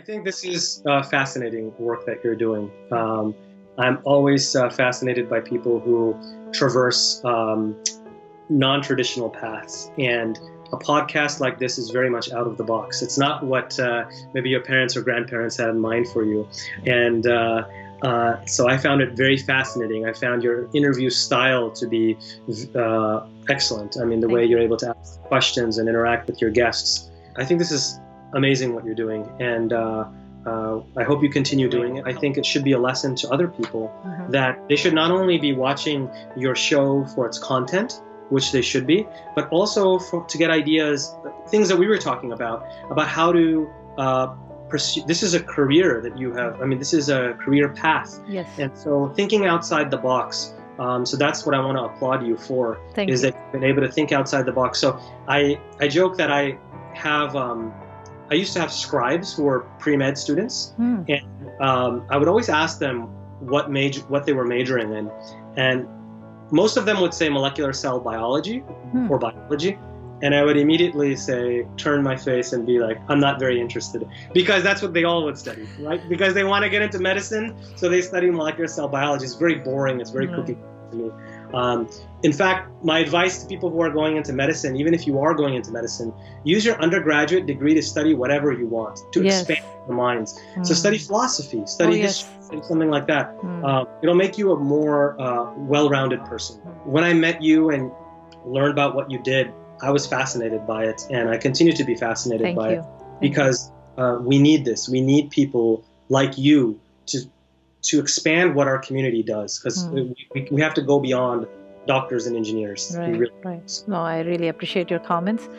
I think this is fascinating work that you're doing. I'm always fascinated by people who traverse non-traditional paths, and a podcast like this is very much out of the box. It's not what maybe your parents or grandparents had in mind for you, and so I found it very fascinating. I found your interview style to be excellent. I mean, the way you're able to ask questions and interact with your guests. I think this is amazing what you're doing, and I hope you continue doing it. I think it should be a lesson to other people that they should not only be watching your show for its content, which they should be, but also to get ideas, things that we were talking about how to pursue. This is a career that you have. I mean, this is a career path. Yes. And so thinking outside the box. So that's what I want to applaud you for. Thank is you. that you've been able to think outside the box. So I joke that I have. I used to have scribes who were pre-med students, and I would always ask them what they were majoring in, and most of them would say molecular cell biology or biology, and I would immediately turn my face and be like, I'm not very interested, because that's what they all would study, right? Because they want to get into medicine, so they study molecular cell biology. It's very boring. It's very cookie to me. In fact, my advice to people who are going into medicine, even if you are going into medicine, use your undergraduate degree to study whatever you want, to expand your minds. So study philosophy, study history, study something like that. It'll make you a more well-rounded person. When I met you and learned about what you did, I was fascinated by it, and I continue to be fascinated by it, because we need this. We need people like you to expand what our community does, because we have to go beyond doctors and engineers. Right, right. No, I really appreciate your comments.